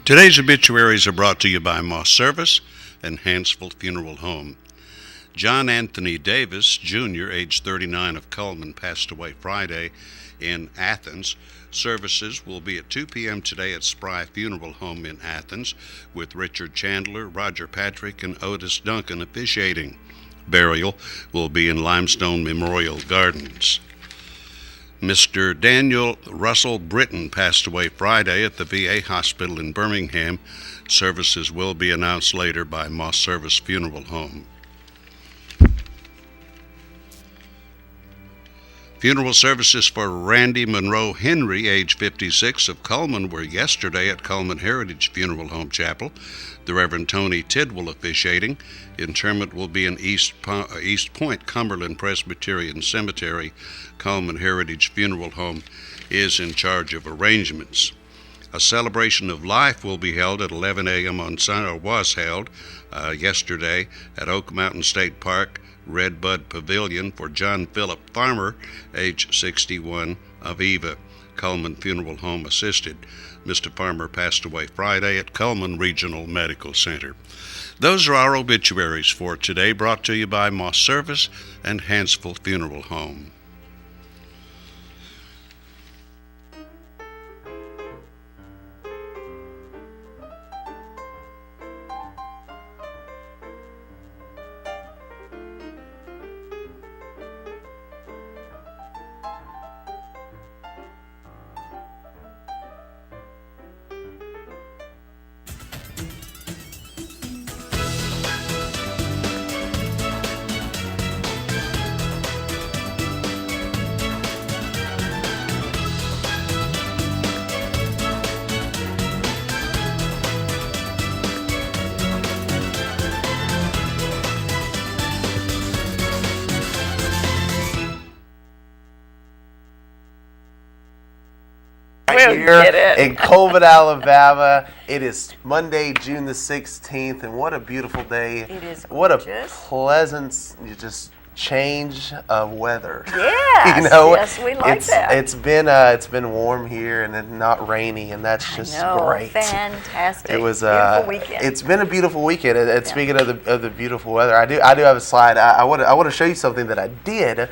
Today's obituaries are brought to you by Moss Service and Hansfield Funeral Home. John Anthony Davis, Jr., age 39, of Cullman, passed away Friday in Athens. Services will be at 2 p.m. today at Spry Funeral Home in Athens, with Richard Chandler, Roger Patrick, and Otis Duncan officiating. Burial will be in Limestone Memorial Gardens. Mr. Daniel Russell Britton passed away Friday at the VA hospital in Birmingham. Services will be announced later by Moss Service Funeral Home. Funeral services for Randy Monroe Henry, age 56, of Cullman, were yesterday at Cullman Heritage Funeral Home Chapel. The Reverend Tony Tidwell officiating. Interment will be in East Point Cumberland Presbyterian Cemetery. Cullman Heritage Funeral Home is in charge of arrangements. A celebration of life will be held at 11 a.m. on Sunday, or was held yesterday at Oak Mountain State Park Redbud Pavilion for John Philip Farmer, age 61, of Eva. Cullman Funeral Home assisted. Mr. Farmer passed away Friday at Cullman Regional Medical Center. Those are our obituaries for today, brought to you by Moss Service and Hansfield Funeral Home. Here in Colbert, Alabama. It is Monday, June the 16th, and what a beautiful day. It is gorgeous. What a pleasant change of weather. Yes, yes, we like that. It's been warm here and then not rainy, and that's just great. Fantastic. It was beautiful weekend. It's been a beautiful weekend. And speaking of the beautiful weather, I do have a slide. I want to show you something that I did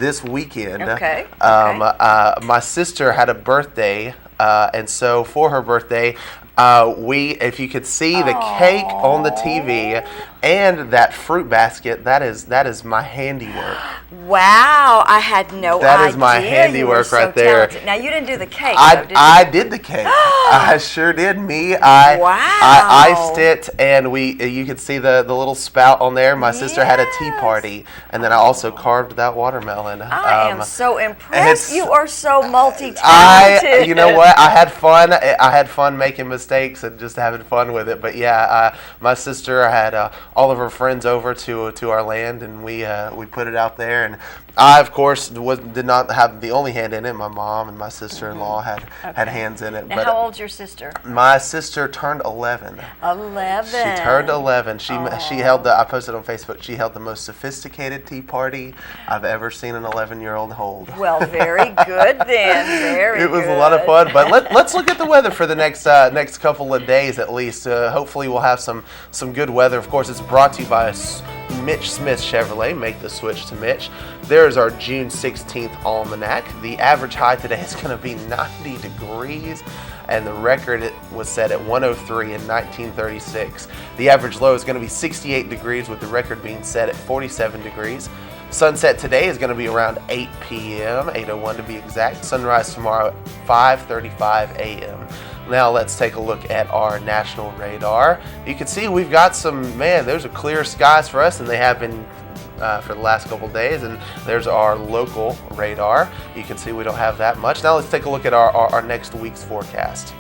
this weekend. Okay. My sister had a birthday, and so for her birthday, if you could see the cake on the TV and that fruit basket, that is my handiwork. Wow, I had no idea. That is my handiwork right there. Talented. Now you didn't do the cake. I did the cake. I sure did. I iced it, and you could see the little spout on there. My sister had a tea party, and then I also carved that watermelon. I am so impressed. You are so multi-talented. You know what? I had fun. I had fun making mistakes and just having fun with it. But yeah, my sister had all of her friends over to our land, and we put it out there. And I, of course, did not have the only hand in it. My mom and my sister-in-law had hands in it. And how old's your sister? My sister turned 11. 11. She turned 11. She held I posted on Facebook, she held the most sophisticated tea party I've ever seen an 11-year-old hold. Well, very good then. Very good. It was a lot of fun. But let's look at the weather for the next couple of days at least. Hopefully we'll have some good weather. Of course, it's brought to you by Mitch Smith Chevrolet. Make the switch to Mitch. There's our June 16th almanac. The average high today is going to be 90 degrees, and the record was set at 103 in 1936. The average low is going to be 68 degrees, with the record being set at 47 degrees. Sunset today is going to be around 8 p.m., 8:01 to be exact. Sunrise tomorrow at 5:35 a.m. Now let's take a look at our national radar. You can see we've got those are clear skies for us, and they have been for the last couple days. And there's our local radar. You can see we don't have that much. Now let's take a look at our next week's forecast.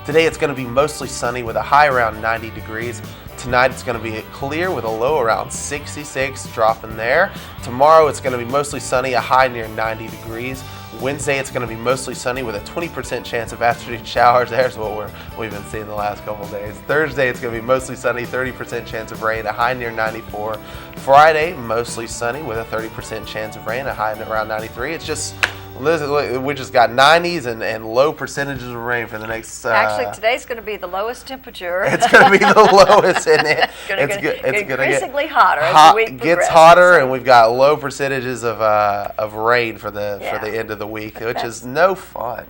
Today it's going to be mostly sunny with a high around 90 degrees. Tonight it's going to be clear with a low around 66, dropping there. Tomorrow it's going to be mostly sunny, a high near 90 degrees. Wednesday it's going to be mostly sunny with a 20% chance of afternoon showers. There's what we've been seeing the last couple of days. Thursday it's going to be mostly sunny, 30% chance of rain, a high near 94. Friday mostly sunny with a 30% chance of rain, a high around 93. It's just We just got 90s and low percentages of rain for the next. Actually, today's going to be the lowest temperature. It's going to be the lowest, isn't it? It's going to get increasingly hotter as the week gets progresses. hotter, and we've got low percentages of rain for the end of the week, which is no fun.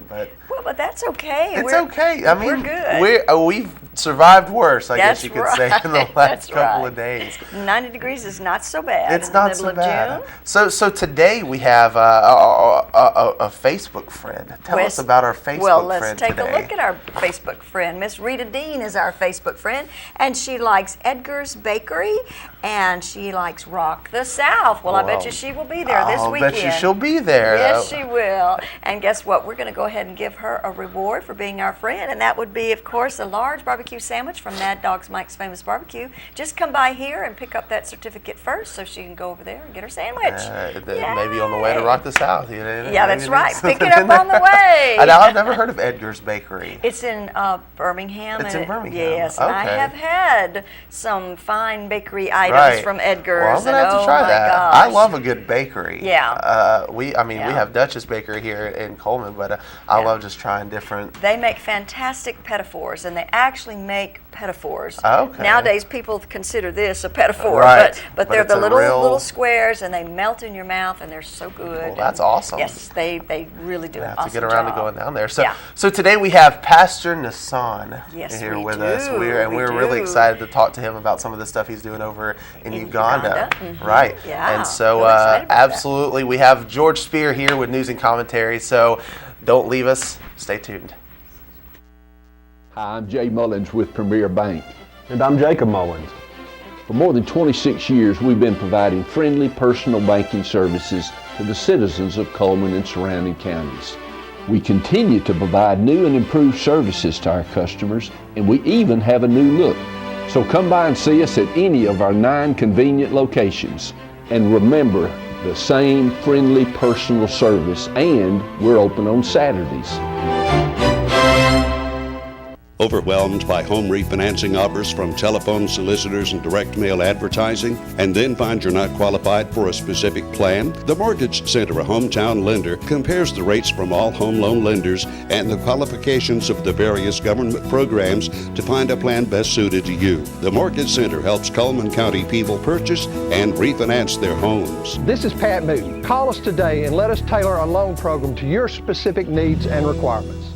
But that's okay. It's okay. I mean, we're good. We've survived worse, I guess you could say, in the last That's couple right. of days. 90 degrees is not so bad. It's not so in the middle bad. of June. So today we have a Facebook friend. Tell us about our Facebook friend today. Well, let's take a look at our Facebook friend. Miss Rita Dean is our Facebook friend, and she likes Edgar's Bakery, and she likes Rock the South. Well, I bet you she will be there this weekend. I bet you she'll be there. Yes, she will. And guess what? We're going to go ahead and give her a reward for being our friend, and that would be, of course, a large barbecue sandwich from Mad Dog's Mike's Famous Barbecue. Just come by here and pick up that certificate first so she can go over there and get her sandwich. Maybe on the way to Rock the South. Yeah, that's right. Pick it up on the way. I've never heard of Edgar's Bakery. It's in Birmingham. It's in Birmingham. Yes, okay. and I have had some fine bakery items from Edgar's. Well, I'm gonna have to try that. Gosh. I love a good bakery. Yeah. We have Dutchess Bakery here in Coleman, but I love just trying different. They make fantastic pettifours, and they actually make pettifours. Okay. Nowadays, people consider this a pettifour, right. but they're the little squares, and they melt in your mouth, and they're so good. Well, that's awesome. Yes, they really do an awesome job. To get around to going down there. So today we have Pastor Nassan here with us. We're really excited to talk to him about some of the stuff he's doing over in Uganda. Mm-hmm. Right. Yeah. And so absolutely, we have George Spear here with news and commentary. So don't leave us. Stay tuned. Hi, I'm Jay Mullins with Premier Bank. And I'm Jacob Mullins. For more than 26 years, we've been providing friendly personal banking services to the citizens of Coleman and surrounding counties. We continue to provide new and improved services to our customers, and we even have a new look. So come by and see us at any of our 9 convenient locations. And remember, the same friendly personal service, and we're open on Saturdays. Overwhelmed by home refinancing offers from telephone solicitors and direct mail advertising, and then find you're not qualified for a specific plan? The Mortgage Center, a hometown lender, compares the rates from all home loan lenders and the qualifications of the various government programs to find a plan best suited to you. The Mortgage Center helps Coleman County people purchase and refinance their homes. This is Pat Newton. Call us today and let us tailor a loan program to your specific needs and requirements.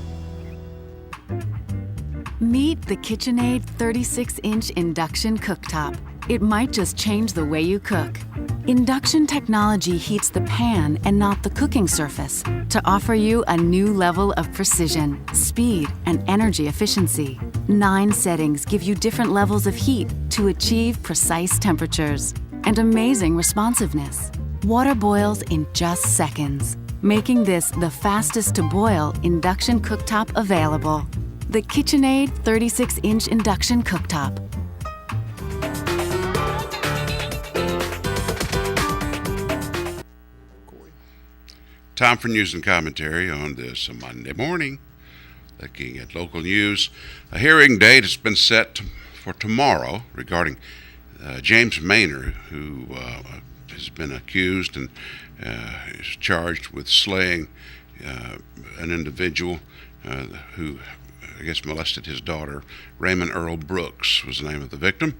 Meet the KitchenAid 36-inch induction cooktop. It might just change the way you cook. Induction technology heats the pan and not the cooking surface to offer you a new level of precision, speed, and energy efficiency. 9 settings give you different levels of heat to achieve precise temperatures and amazing responsiveness. Water boils in just seconds, making this the fastest to boil induction cooktop available. The KitchenAid 36-inch induction cooktop. Time for news and commentary on this Monday morning. Looking at local news, a hearing date has been set for tomorrow regarding James Maynard, who has been accused and is charged with slaying an individual who, I guess, molested his daughter. Raymond Earl Brooks was the name of the victim.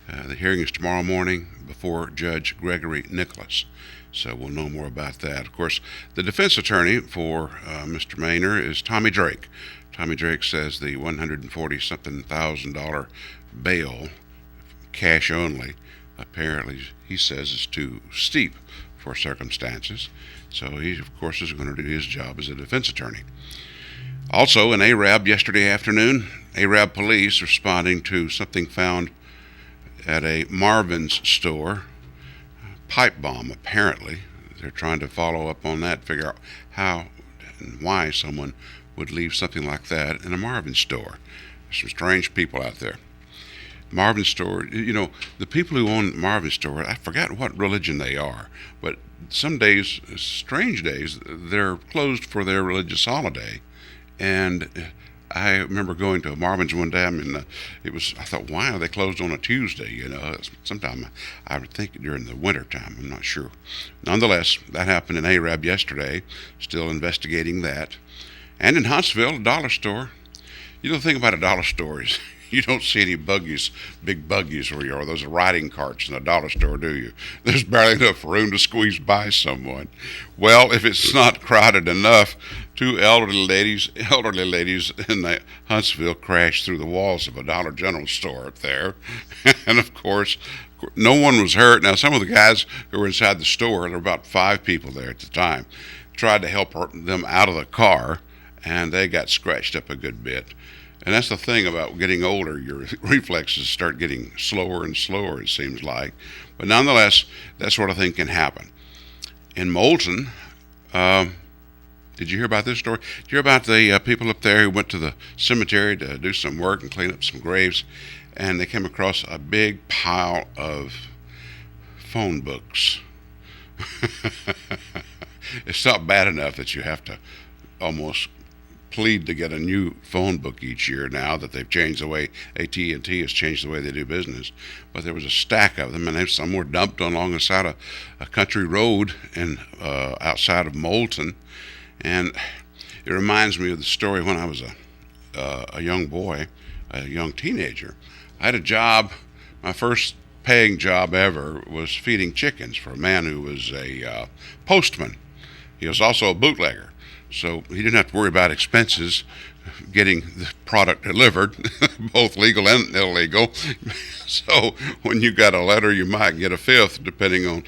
The hearing is tomorrow morning before Judge Gregory Nicholas. So we'll know more about that. Of course, the defense attorney for Mr. Maynard is Tommy Drake. Tommy Drake says the $140-something thousand bail, cash only, apparently he says is too steep for circumstances. So he, of course, is going to do his job as a defense attorney. Also, in Arab yesterday afternoon, Arab police responding to something found at a Marvin's store. Pipe bomb, apparently. They're trying to follow up on that, figure out how and why someone would leave something like that in a Marvin store. There's some strange people out there. Marvin store, you know, the people who own Marvin store, I forgot what religion they are, but some days, strange days, they're closed for their religious holiday, and I remember going to a Marvin's one time, and I thought, why are they closed on a Tuesday? You know, sometime I would think during the winter time. I'm not sure. Nonetheless, that happened in Arab yesterday. Still investigating that. And in Huntsville, a dollar store. You know, the thing about a dollar store is you don't see any buggies, big buggies where you are. Those are riding carts in a dollar store, do you? There's barely enough room to squeeze by someone. Well, if it's not crowded enough, two elderly ladies in Huntsville crashed through the walls of a Dollar General store up there. And of course, no one was hurt. Now, some of the guys who were inside the store, there were about 5 people there at the time, tried to help them out of the car, and they got scratched up a good bit. And that's the thing about getting older. Your reflexes start getting slower and slower, it seems like. But nonetheless, that sort of thing can happen. In Moulton, did you hear about this story? Did you hear about the people up there who went to the cemetery to do some work and clean up some graves, and they came across a big pile of phone books? It's not bad enough that you have to almost plead to get a new phone book each year now that they've changed the way AT&T has changed the way they do business. But there was a stack of them, and some were dumped along the side of a country road and outside of Moulton. And it reminds me of the story when I was a young boy, a young teenager. I had a job. My first paying job ever was feeding chickens for a man who was a postman. He was also a bootlegger. So he didn't have to worry about expenses getting the product delivered, both legal and illegal. So when you got a letter, you might get a fifth, depending on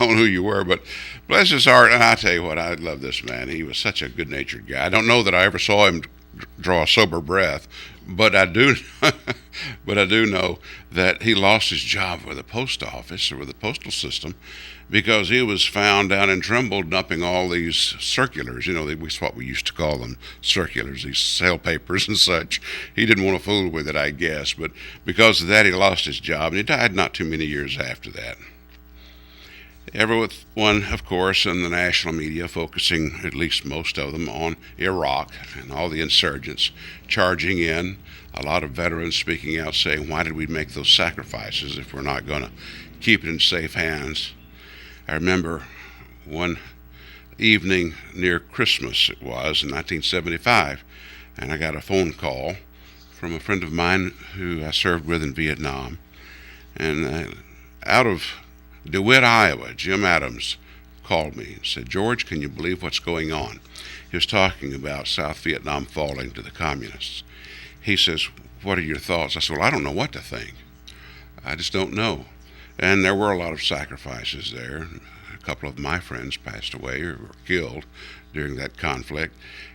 who you were. But bless his heart, and I tell you what, I love this man. He was such a good-natured guy. I don't know that I ever saw him draw a sober breath, but I do know that he lost his job with the post office or with the postal system because he was found down in Trumbull dumping all these circulars. You know, that's what we used to call them, circulars, these sale papers and such. He didn't want to fool with it, I guess, but because of that, he lost his job, and he died not too many years after that. Everyone, of course, in the national media focusing, at least most of them, on Iraq and all the insurgents charging in. A lot of veterans speaking out saying, why did we make those sacrifices if we're not going to keep it in safe hands? I remember one evening near Christmas, it was, in 1975, and I got a phone call from a friend of mine who I served with in Vietnam. And out of DeWitt, Iowa, Jim Adams called me and said, George, can you believe what's going on? He was talking about South Vietnam falling to the communists. He says, what are your thoughts? I said, well, I don't know what to think. I just don't know. And there were a lot of sacrifices there. A couple of my friends passed away or were killed during that conflict.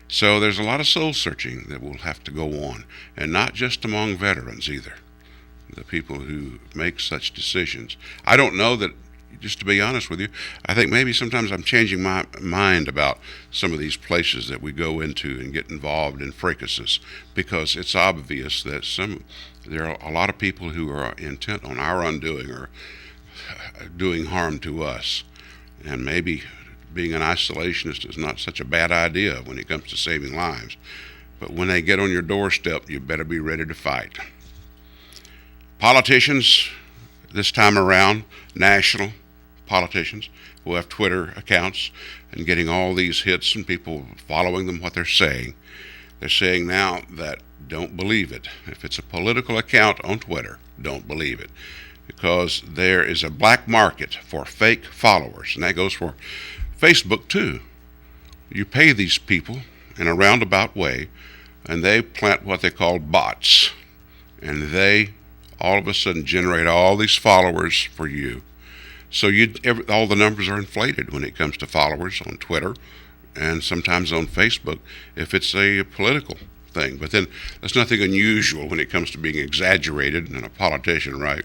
So there's a lot of soul searching that will have to go on, and not just among veterans either. The people who make such decisions. I don't know that, just to be honest with you, I think maybe sometimes I'm changing my mind about some of these places that we go into and get involved in fracases, because it's obvious that there are a lot of people who are intent on our undoing or doing harm to us. And maybe being an isolationist is not such a bad idea when it comes to saving lives. But when they get on your doorstep, you better be ready to fight. Politicians, this time around, national politicians who have Twitter accounts and getting all these hits and people following them, what they're saying. They're saying now that don't believe it. If it's a political account on Twitter, don't believe it. Because there is a black market for fake followers, and that goes for Facebook too. You pay these people in a roundabout way, and they plant what they call bots, and they all of a sudden generate all these followers for you. So all the numbers are inflated when it comes to followers on Twitter and sometimes on Facebook if it's a political thing. But then there's nothing unusual when it comes to being exaggerated in a politician, right?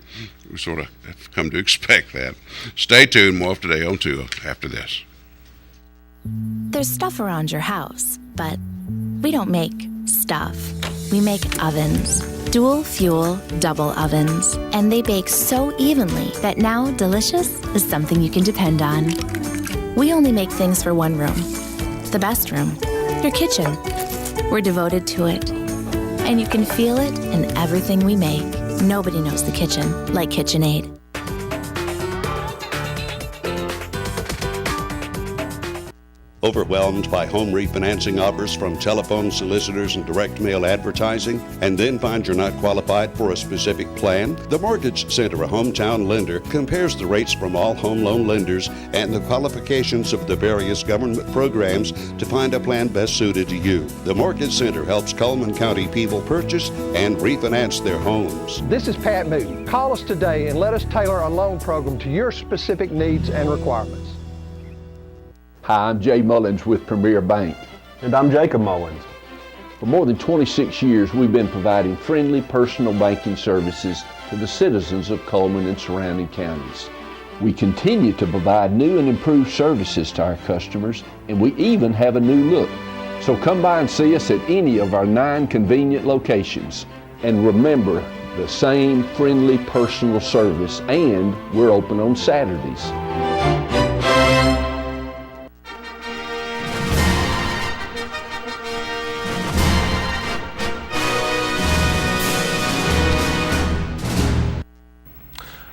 We sort of have come to expect that. Stay tuned. More of Today on 2 after this. There's stuff around your house, but we don't make stuff. We make ovens. Dual fuel, double ovens. And they bake so evenly that now delicious is something you can depend on. We only make things for one room. The best room. Your kitchen. We're devoted to it. And you can feel it in everything we make. Nobody knows the kitchen like KitchenAid. Overwhelmed by home refinancing offers from telephone solicitors and direct mail advertising, and then find you're not qualified for a specific plan? The Mortgage Center, a hometown lender, compares the rates from all home loan lenders and the qualifications of the various government programs to find a plan best suited to you. The Mortgage Center helps Cullman County people purchase and refinance their homes. This is Pat Newton. Call us today and let us tailor a loan program to your specific needs and requirements. Hi, I'm Jay Mullins with Premier Bank. And I'm Jacob Mullins. For more than 26 years, we've been providing friendly personal banking services to the citizens of Cullman and surrounding counties. We continue to provide new and improved services to our customers, and we even have a new look. So come by and see us at any of our 9 convenient locations. And remember, the same friendly personal service, and we're open on Saturdays.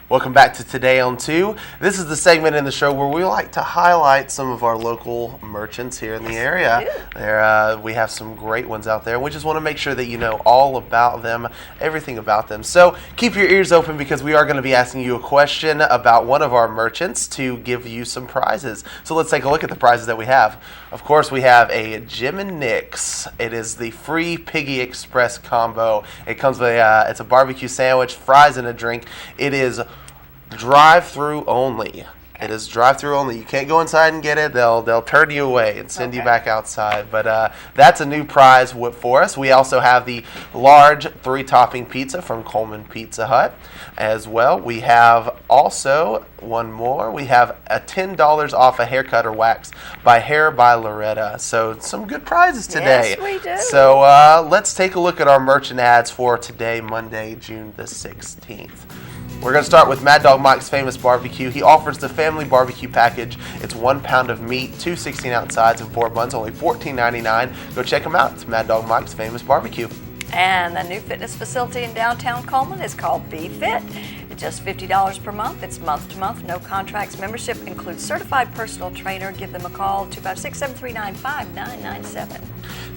Welcome back to Today on 2. This is the segment in the show where we like to highlight some of our local merchants here in the area. We have some great ones out there. We just want to make sure that you know all about them, everything about them. So keep your ears open because we are going to be asking you a question about one of our merchants to give you some prizes. So let's take a look at the prizes that we have. Of course, we have a Jim and Nick's. It is the free Piggy Express combo. It comes with it's a barbecue sandwich, fries, and a drink. It is drive-through only. It is drive-through only. You can't go inside and get it. They'll turn you away and send you back outside. But that's a new prize for us. We also have the large 3-topping pizza from Coleman Pizza Hut as well. We have also one more. We have a $10 off a haircut or wax by Hair by Loretta. So some good prizes today. Yes, we do. So let's take a look at our merchant ads for today, Monday, June the 16th. We're going to start with Mad Dog Mike's Famous Barbecue. He offers the family barbecue package. It's 1 pound of meat, 2 16-ounce sides, and 4 buns, only $14.99. Go check him out. It's Mad Dog Mike's Famous Barbecue. And the new fitness facility in downtown Coleman is called Be Fit. It's just $50 per month. It's month to month, no contracts. Membership includes certified personal trainer. Give them a call, 256-739-5997.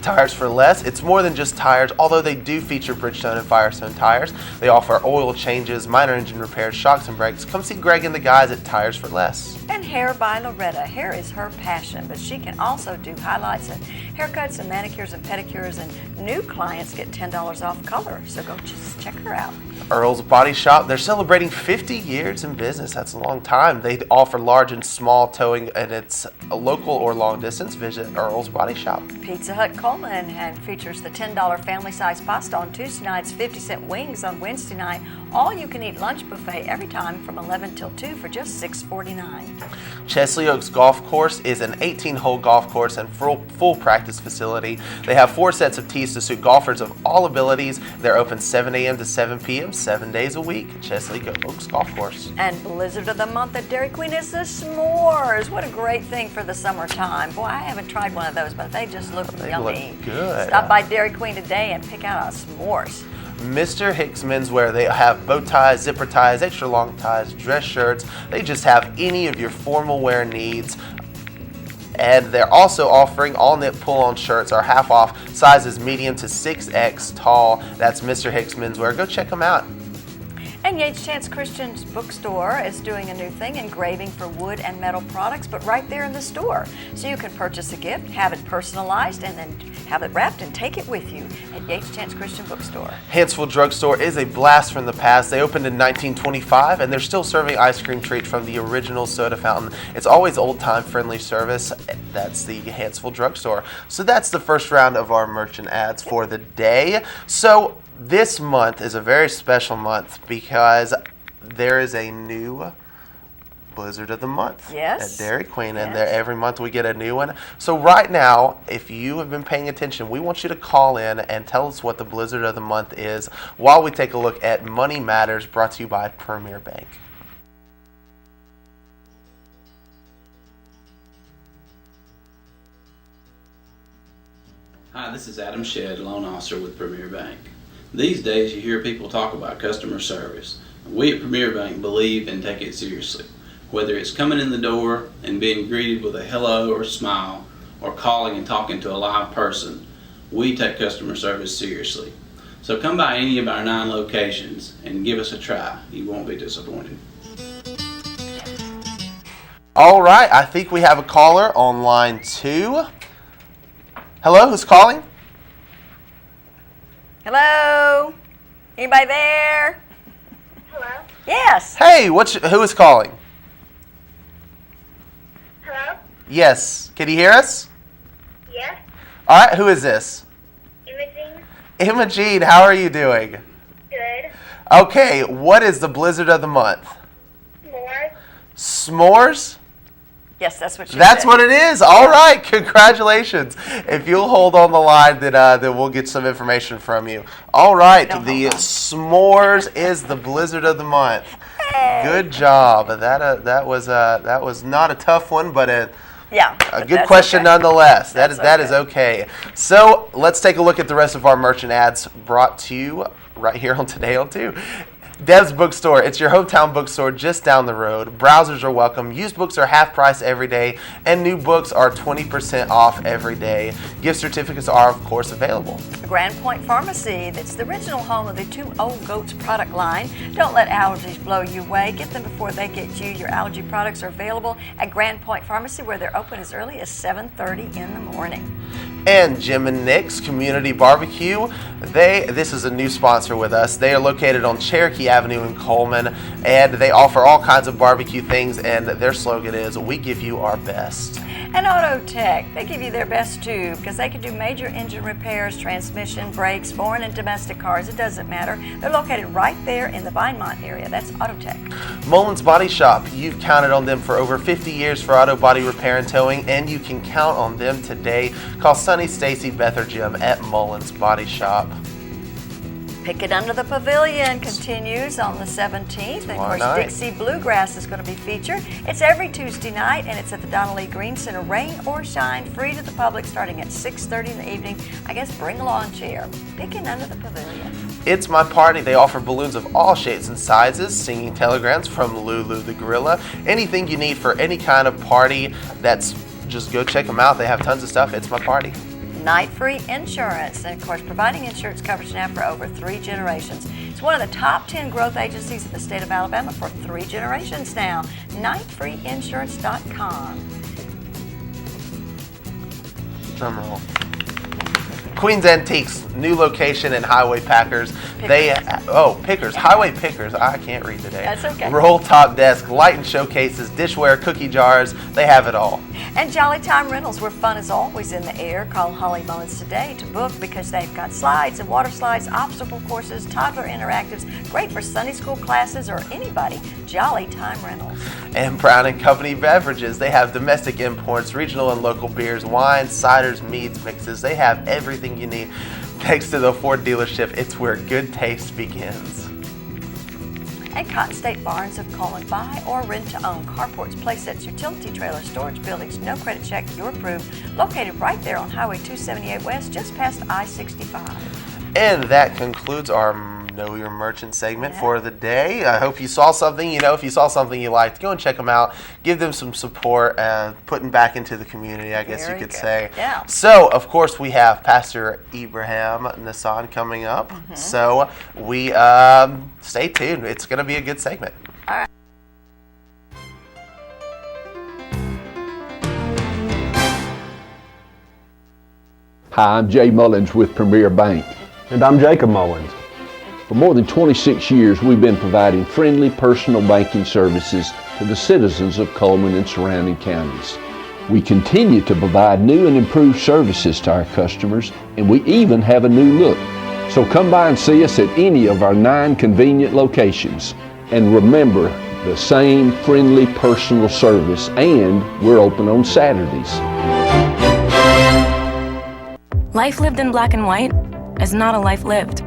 Tires for less. It's more than just tires, although they do feature Bridgestone and Firestone tires. They offer oil changes, minor engine repairs, shocks and brakes. Come see Greg and the guys at Tires for Less. And Hair by Loretta. Hair is her passion, but she can also do highlights and haircuts and manicures and pedicures, and new clients get $10 off color. So go just check her out. Earl's Body Shop. They're celebrating 50 years in business. That's a long time. They offer large and small towing, and it's a local or long distance. Visit Earl's Body Shop. Pizza Hut Coleman and features the $10 family size pasta on Tuesday nights, 50-cent wings on Wednesday night. All you can eat lunch buffet every time from 11 till 2 for just $6.49. Chesley Oaks Golf Course is an 18-hole golf course and full practice facility. They have 4 sets of tees to suit golfers of all abilities. They're open 7 a.m. to 7 p.m. 7 days a week. Chesley Oaks Golf Course. And Blizzard of the Month at Dairy Queen is the s'mores. What a great thing for the summertime. Boy, I haven't tried one of those, but they just look yummy. Look good. Stop by Dairy Queen today and pick out a s'mores. Mr. Hicks Menswear. They have bow ties, zipper ties, extra long ties, dress shirts. They just have any of your formal wear needs. And they're also offering all knit pull-on shirts are half off, sizes medium to 6X tall. That's Mr. Hicks Menswear. Go check them out. And Yates Chance Christian Bookstore is doing a new thing, engraving for wood and metal products, but right there in the store. So you can purchase a gift, have it personalized, and then have it wrapped and take it with you at Yates Chance Christian Bookstore. Hansville Drugstore is a blast from the past. They opened in 1925, and they're still serving ice cream treats from the original soda fountain. It's always old-time friendly service. That's the Hansville Drugstore. So that's the first round of our merchant ads for the day. So this month is a very special month because there is a new Blizzard of the Month at Dairy Queen, and every month we get a new one. So right now, if you have been paying attention, we want you to call in and tell us what the Blizzard of the Month is while we take a look at Money Matters, brought to you by Premier Bank. Hi, this is Adam Shedd, loan officer with Premier Bank. These days you hear people talk about customer service. We at Premier Bank believe and take it seriously. Whether it's coming in the door and being greeted with a hello or smile, or calling and talking to a live person, we take customer service seriously. So come by any of our 9 locations and give us a try. You won't be disappointed. All right, I think we have a caller on line 2. Hello, who's calling? Hello? Anybody there? Hello? Yes. Hey, who is calling? Hello? Yes, can you hear us? Yes? All right, who is this? Imaging? Imogene, how are you doing? Good. Okay, what is the blizzard of the month? More? S'mores? Yes, that's what you That's said. what it is. All right, congratulations. If you'll hold on the line, then we'll get some information from you. All right, the s'mores is the blizzard of the month. Hey. Good job. That was not a tough one, but a good question nonetheless. That is okay. So let's take a look at the rest of our merchant ads brought to you right here on Today on 2. Dev's Bookstore. It's your hometown bookstore just down the road. Browsers are welcome. Used books are half price every day, and new books are 20% off every day. Gift certificates are, of course, available. Grand Point Pharmacy, that's the original home of the 2 Old Goats product line. Don't let allergies blow you away. Get them before they get you. Your allergy products are available at Grand Point Pharmacy, where they're open as early as 7:30 in the morning. And Jim and Nick's Community Barbecue. This is a new sponsor with us. They are located on Cherokee Avenue in Coleman, and they offer all kinds of barbecue things, and their slogan is, "We give you our best." And Auto Tech, they give you their best too, because they can do major engine repairs, transmission, brakes, foreign and domestic cars, it doesn't matter. They're located right there in the Vinemont area. That's Auto Tech. Mullins Body Shop. You've counted on them for over 50 years for auto body repair and towing, and you can count on them today. Call Sunny, Stacy, Beth, or Jim at Mullins Body Shop. Pick It Under the Pavilion continues on the 17th. And of course, Dixie Bluegrass is going to be featured. It's every Tuesday night, and it's at the Donnelly Green Center. Rain or shine, free to the public, starting at 6:30 in the evening. I guess bring a lawn chair. Pick It Under the Pavilion. It's My Party. They offer balloons of all shapes and sizes, singing telegrams from Lulu the Gorilla. Anything you need for any kind of party, just go check them out. They have tons of stuff. It's My Party. Night Free Insurance, and of course providing insurance coverage now for over 3 generations. It's one of the top 10 growth agencies in the state of Alabama for 3 generations now. nightfreeinsurance.com. Drum roll. Queens Antiques, new location in Highway Packers. Pickers. Highway Pickers. I can't read today. That's okay. Roll top desk, light and showcases, dishware, cookie jars. They have it all. And Jolly Time Rentals, where fun is always in the air. Call Holly Mullins today to book, because they've got slides and water slides, obstacle courses, toddler interactives, great for Sunday school classes or anybody. Jolly Time Rentals. And Brown & Company Beverages. They have domestic imports, regional and local beers, wines, ciders, meads, mixes. They have everything you need. Next to the Ford dealership, it's where good taste begins. And Cotton State Barns of Coleman. Buy or rent to own carports, playsets, utility trailers, storage buildings, no credit check, you're approved. Located right there on Highway 278 West, just past I-65. And that concludes our Know Your Merchant segment for the day. I hope you saw something. If you saw something you liked, go and check them out. Give them some support, putting back into the community, I guess you could say. Yeah. So, of course, we have Pastor Ibrahim Nassan coming up. So, we stay tuned. It's going to be a good segment. All right. Hi, I'm Jay Mullins with Premier Bank. And I'm Jacob Mullins. For more than 26 years, we've been providing friendly personal banking services to the citizens of Coleman and surrounding counties. We continue to provide new and improved services to our customers, and we even have a new look. So come by and see us at any of our 9 convenient locations. And remember, the same friendly personal service, and we're open on Saturdays. Life lived in black and white is not a life lived.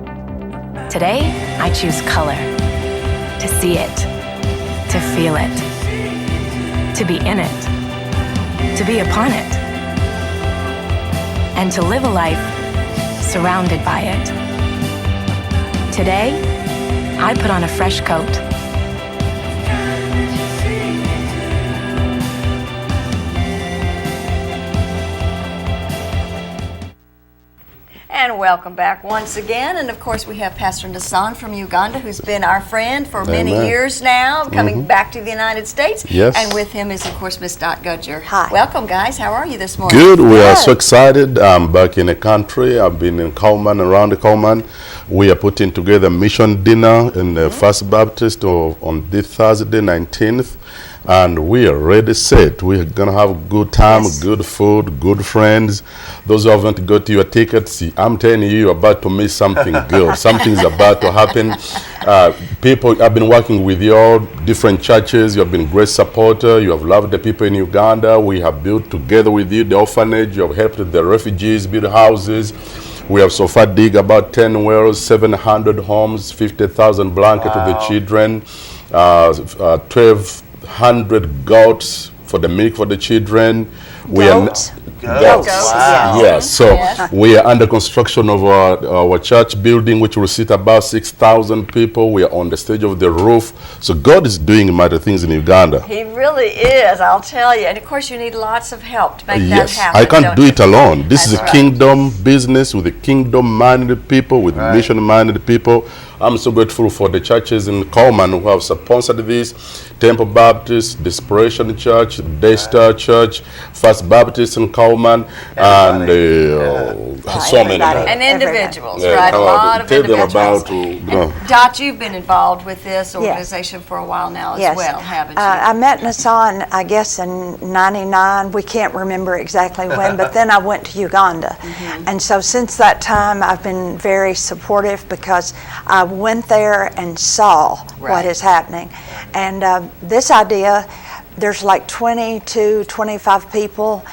Today, I choose color. To see it. To feel it. To be in it. To be upon it. and to live a life surrounded by it. Today, I put on a fresh coat. And welcome back once again. And of course, we have Pastor Nassan from Uganda, who's been our friend for many years now, coming back to the United States. Yes. And with him is, of course, Miss Dot Gudger. Hi. Welcome, guys. How are you this morning? Good. We are so excited. I'm back in the country. I've been in Coleman, around the Coleman. We are putting together a mission dinner in the First Baptist on this Thursday, 19th. And we are ready set. We're going to have a good time, good food, good friends. Those who haven't got your tickets, I'm telling you, you're about to miss something good. Something's about to happen. People, I've been working with you all, different churches. You have been great supporter. You have loved the people in Uganda. We have built together with you the orphanage. You have helped the refugees build houses. We have so far dig about 10 wells, 700 homes, 50,000 blankets to the children, 1,200 goats for the milk for the children. Goats? Goats. Wow. Yes. So we are under construction of our church building, which will seat about 6,000 people. We are on the stage of the roof. So God is doing mighty things in Uganda. He really is, I'll tell you. And of course, you need lots of help to make that happen. I can't do you? it alone. This is a That's kingdom business with the kingdom-minded people, with mission-minded people. I'm so grateful for the churches in Coleman who have sponsored this. Temple Baptist, Desperation Church, Daystar Church, First Baptist in Coleman, and so many. And individuals, right? A lot of individuals. Dot, you've been involved with this organization for a while now as well, haven't you? I met Nassan, I guess, in '99. We can't remember exactly when, but then I went to Uganda. And so since that time, I've been very supportive because I went there and saw what is happening. And this idea, there's like 20 to 25 people,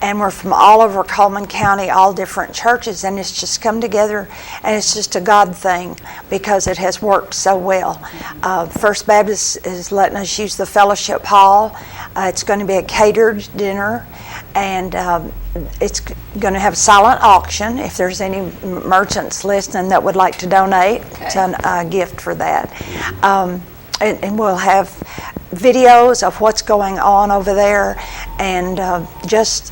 and we're from all over Coleman County, all different churches, and it's just come together, and it's just a God thing because it has worked so well. First Baptist is letting us use the fellowship hall. It's going to be a catered dinner, and it's going to have a silent auction if there's any merchants listening that would like to donate. It's a gift for that. And we'll have videos of what's going on over there, and just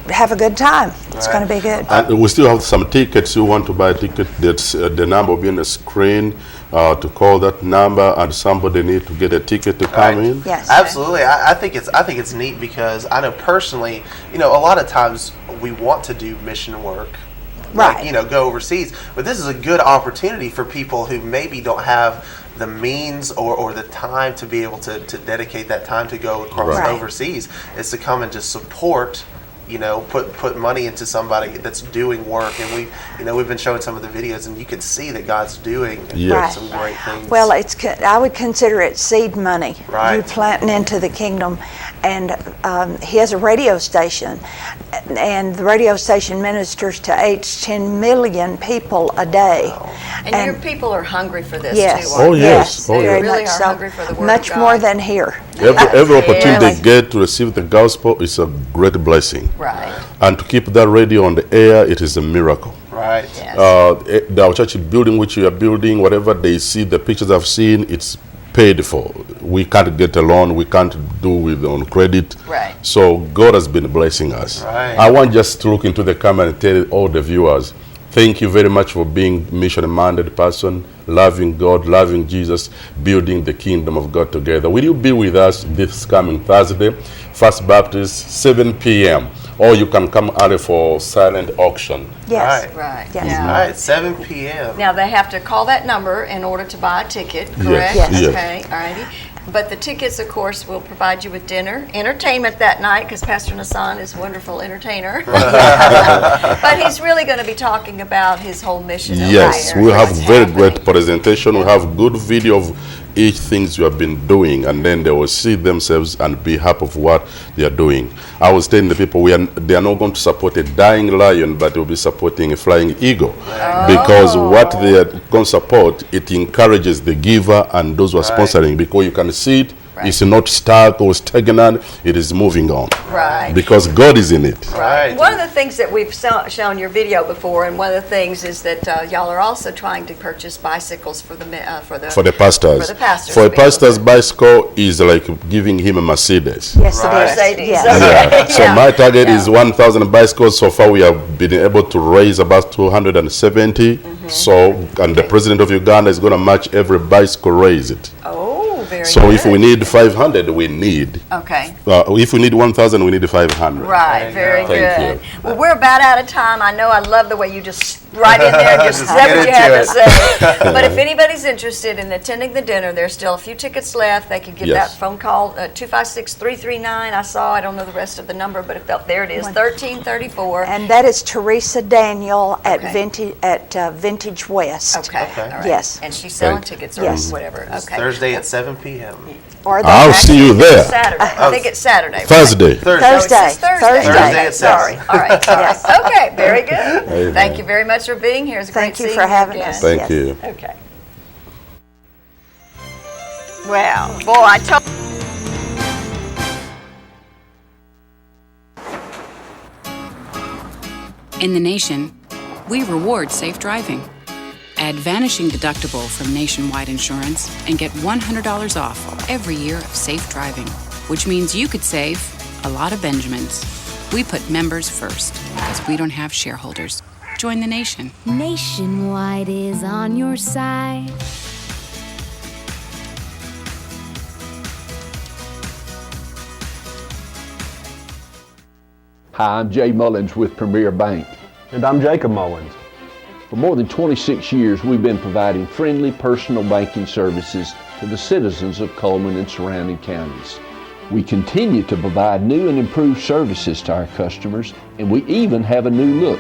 have a good time. It's going to be good. And we still have some tickets. You want to buy a ticket, that's the number will be on the screen. To call that number, and somebody need to get a ticket to come in. Yes, absolutely. I think it's neat because I know personally, a lot of times we want to do mission work, like, go overseas, but this is a good opportunity for people who maybe don't have the means or the time to be able to dedicate that time to go across overseas, is to come and just support, put money into somebody that's doing work. And we've been showing some of the videos, and you can see that God's doing some great things. Well, I would consider it seed money. You planting into the kingdom. And he has a radio station, and the radio station ministers to 10 million people a day. Wow. And your people are hungry for this too. Yes. They yes. really are hungry for the word much of God. more than here. Every opportunity they get to receive the gospel is a great blessing. Right. And to keep that radio on the air, it is a miracle. Right. Yes. Our church building, which you are building, whatever they see, the pictures I've seen, it's paid for. We can't get a loan. We can't do with on credit. Right. So God has been blessing us. Right. I want just to look into the camera and tell all the viewers, thank you very much for being mission-minded person, loving God, loving Jesus, building the kingdom of God together. Will you be with us this coming Thursday, First Baptist, 7 p.m., or you can come early for silent auction. Yes. Right. Yes. Yeah. All right, 7 p.m. Now they have to call that number in order to buy a ticket, correct? Yes. Yes. Okay, all righty. But the tickets, of course, will provide you with dinner, entertainment that night, because Pastor Nassan is a wonderful entertainer. But he's really going to be talking about his whole mission. Yes, we'll have very great presentation. We'll have good video of each things you have been doing, and then they will see themselves and be happy of what they are doing. I was telling the people they are not going to support a dying lion, but they will be supporting a flying eagle. Because what they are going to support, it encourages the giver and those who are sponsoring, because you can see it Right. It's not stuck or stagnant. It is moving on. Right. Because God is in it. Right. One of the things that we've shown your video before, and one of the things is that y'all are also trying to purchase bicycles for the pastors. For the pastors. For a pastor's bicycle is like giving him a Mercedes. Yes, it is. Mercedes. Yes. Okay. So my target is 1,000 bicycles. So far we have been able to raise about 270. So, and the president of Uganda is going to match every bicycle raised. Oh, very So good. if we need 500, we need. Okay. If we need 1,000, we need 500. Right, very Thank good. Well, we're about out of time. I know I love the way you just right in there and just Just said get what you into had to it. say. But if anybody's interested in attending the dinner, there's still a few tickets left. They could give Yes. that phone call, 256-339. I saw, I don't know the rest of the number, but there it is, 1334. And that is Teresa Daniel at Okay. Vintage West. Okay, all right. Yes. And she's selling Thank- tickets or Yes. whatever. It's Okay. Thursday at 7 p.m. Or the I'll see you there. Saturday. I think it's Saturday. right? Thursday. Thursday. Oh, it says Thursday. Thursday. Thursday Okay, at sorry. 7. All right. Yes. Okay, very good. Amen. Thank you very much for being here. It's great Thank you seeing for having again. us. Thank Yes. you. Okay. Well, boy, I told. In the nation, we reward safe driving. Add Vanishing Deductible from Nationwide Insurance and get $100 off every year of safe driving, which means you could save a lot of Benjamins. We put members first because we don't have shareholders. Join the nation. Nationwide is on your side. Hi, I'm Jay Mullins with Premier Bank. And I'm Jacob Mullins. For more than 26 years, we've been providing friendly personal banking services to the citizens of Coleman and surrounding counties. We continue to provide new and improved services to our customers, and we even have a new look.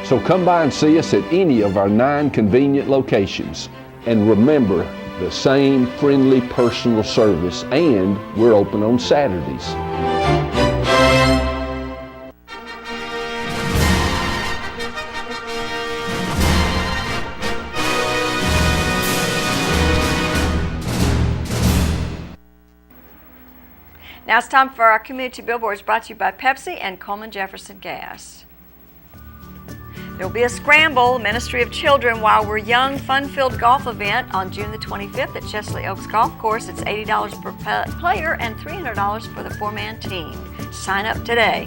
So come by and see us at any of our 9 convenient locations. And remember, the same friendly personal service, and we're open on Saturdays. Now it's time for our community billboards brought to you by Pepsi and Coleman Jefferson Gas. There will be a Scramble, Ministry of Children While We're Young, fun-filled golf event on June the 25th at Chesley Oaks Golf Course. It's $80 per player and $300 for the 4-man team. Sign up today.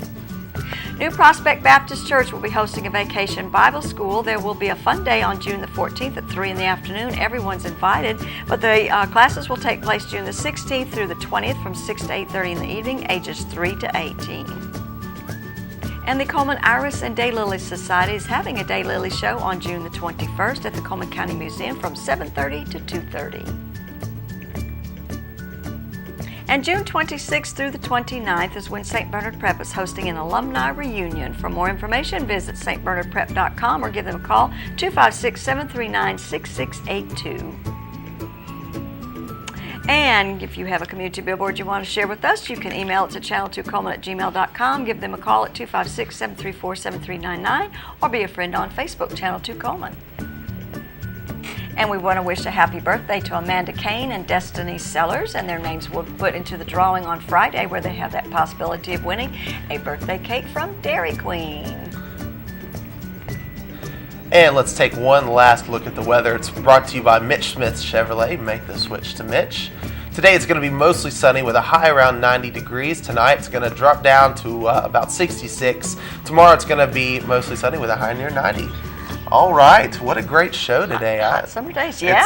New Prospect Baptist Church will be hosting a vacation Bible school. There will be a fun day on June the 14th at 3 in the afternoon. Everyone's invited, but the classes will take place June the 16th through the 20th from 6 to 8:30 in the evening, ages 3 to 18. And the Coleman Iris and Daylily Society is having a Daylily show on June the 21st at the Coleman County Museum from 7:30 to 2:30. And June 26th through the 29th is when St. Bernard Prep is hosting an alumni reunion. For more information, visit stbernardprep.com or give them a call, 256-739-6682. And if you have a community billboard you want to share with us, you can email it to channel2coleman@gmail.com, give them a call at 256-734-7399, or be a friend on Facebook, Channel 2 Coleman. And we want to wish a happy birthday to Amanda Kane and Destiny Sellers, and their names will be put into the drawing on Friday, where they have that possibility of winning a birthday cake from Dairy Queen. And let's take one last look at the weather. It's brought to you by Mitch Smith's Chevrolet. Make the switch to Mitch. Today it's going to be mostly sunny with a high around 90 degrees. Tonight it's going to drop down to about 66. Tomorrow it's going to be mostly sunny with a high near 90. All right, what a great show today. Summer days, yeah.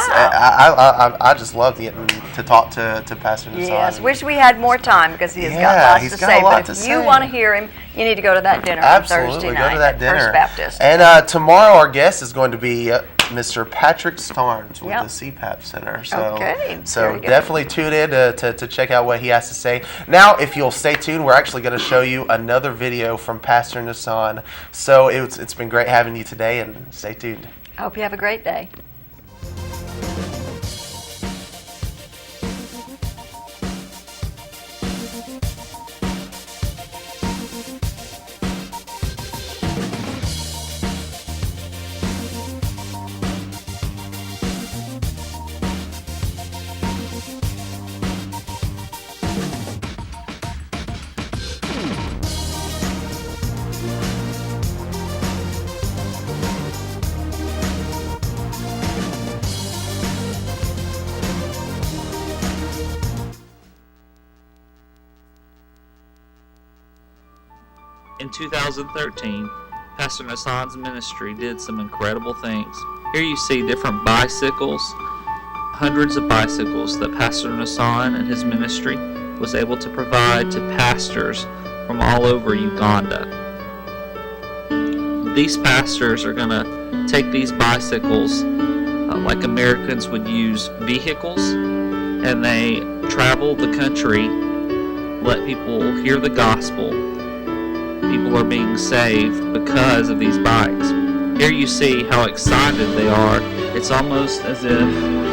I just love getting to talk to Pastor Nassan. Yes, wish we had more time because he has got lots he's to got say. a lot But to if you say. want to hear him, you need to go to that dinner Absolutely, on Thursday go night to that at dinner. First Baptist. And tomorrow our guest is going to be Mr. Patrick Starnes with the CPAP Center. So, Okay, so very good. definitely tune in to check out what he has to say. Now, if you'll stay tuned, we're actually going to show you another video from Pastor Nassan. So it's been great having you today, and stay tuned. I hope you have a great day. 2013, Pastor Nassan's ministry did some incredible things. Here you see different bicycles, hundreds of bicycles that Pastor Nassan and his ministry was able to provide to pastors from all over Uganda. These pastors are going to take these bicycles like Americans would use vehicles, and they travel the country, let people hear the gospel. People are being saved because of these bikes. Here you see how excited they are. It's almost as if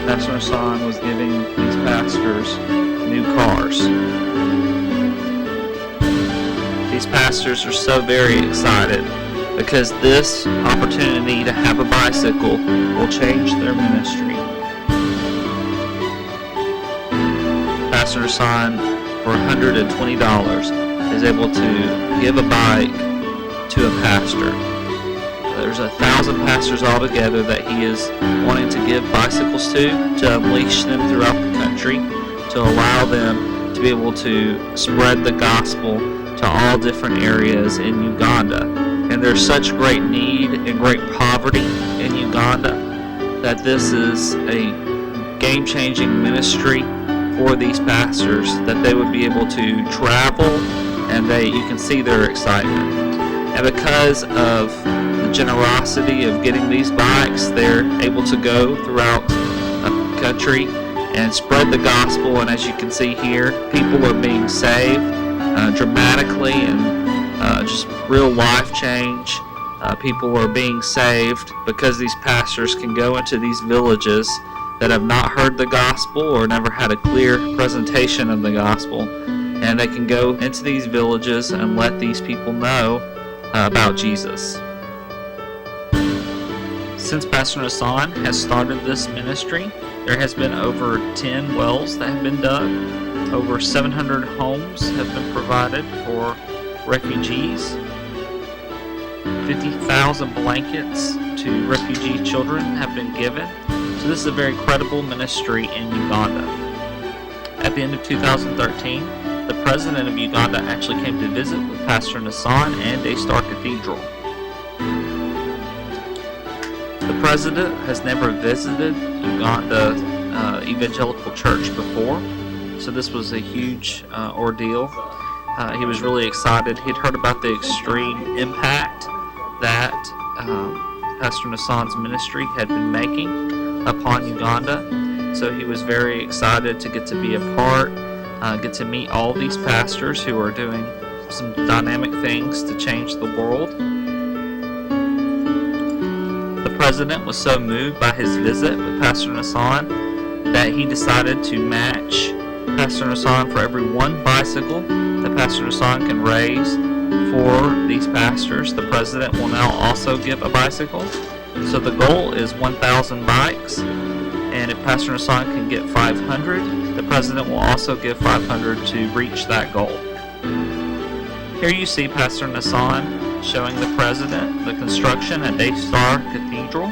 Pastor Nassan was giving these pastors new cars. These pastors are so very excited because this opportunity to have a bicycle will change their ministry. Pastor Nassan, for $120, is able to give a bike to a pastor. There's 1,000 pastors altogether that he is wanting to give bicycles to unleash them throughout the country, to allow them to be able to spread the gospel to all different areas in Uganda. And there's such great need and great poverty in Uganda that this is a game-changing ministry for these pastors, that they would be able to travel, and you can see their excitement. And because of the generosity of getting these bikes, they're able to go throughout the country and spread the gospel. And as you can see here, people are being saved dramatically, and just real life change. People are being saved because these pastors can go into these villages that have not heard the gospel or never had a clear presentation of the gospel, and they can go into these villages and let these people know about Jesus. Since Pastor Nassan has started this ministry, there has been over 10 wells that have been dug. Over 700 homes have been provided for refugees. 50,000 blankets to refugee children have been given. So this is a very credible ministry in Uganda. At the end of 2013, the president of Uganda actually came to visit with Pastor Nassan and Daystar Cathedral. The president has never visited Uganda Evangelical Church before, so this was a huge ordeal. He was really excited. He'd heard about the extreme impact that Pastor Nassan's ministry had been making upon Uganda, so he was very excited to get to be a part, get to meet all these pastors who are doing some dynamic things to change the world. The president was so moved by his visit with Pastor Nassan that he decided to match Pastor Nassan for every one bicycle that Pastor Nassan can raise for these pastors. The president will now also give a bicycle. So the goal is 1,000 bikes, and if Pastor Nassan can get 500, the president will also give 500 to reach that goal. Here you see Pastor Nassan showing the president the construction at Daystar Cathedral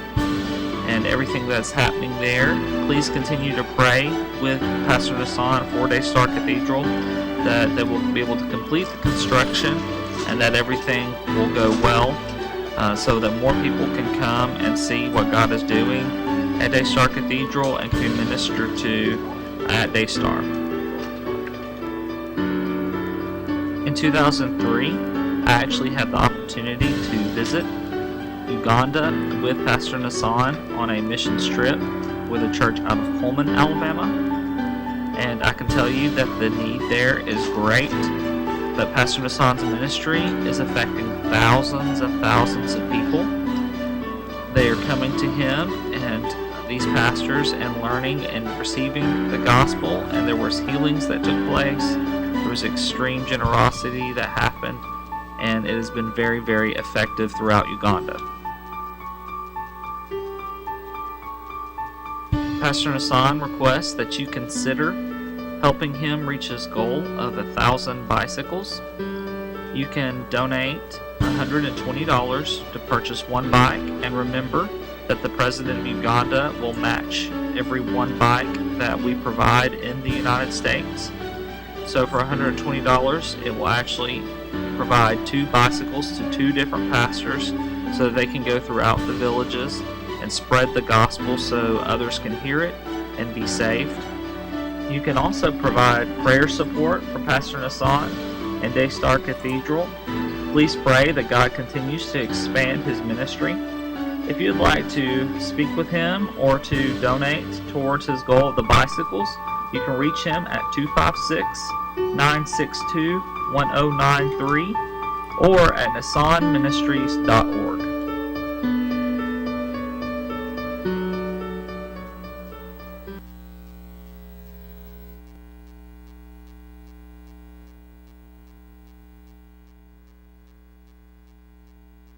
and everything that's happening there. Please continue to pray with Pastor Nassan for Daystar Cathedral that they will be able to complete the construction and that everything will go well, so that more people can come and see what God is doing at Daystar Cathedral and can be ministered to at Daystar. In 2003, I actually had the opportunity to visit Uganda with Pastor Nassan on a missions trip with a church out of Pullman, Alabama. And I can tell you that the need there is great. But Pastor Nassan's ministry is affecting thousands of people. They are coming to him and these pastors and learning and receiving the gospel, and there was healings that took place. There was extreme generosity that happened, and it has been very, very effective throughout Uganda. Pastor Nassan requests that you consider helping him reach his goal of 1,000 bicycles. You can donate $120 to purchase one bike, and remember that the President of Uganda will match every one bike that we provide in the United States. So for $120, it will actually provide 2 bicycles to 2 different pastors so that they can go throughout the villages and spread the gospel so others can hear it and be saved. You can also provide prayer support for Pastor Nassan and Daystar Cathedral. Please pray that God continues to expand his ministry. If you'd like to speak with him or to donate towards his goal of the bicycles, you can reach him at 256-962-1093 or at NassanMinistries.org.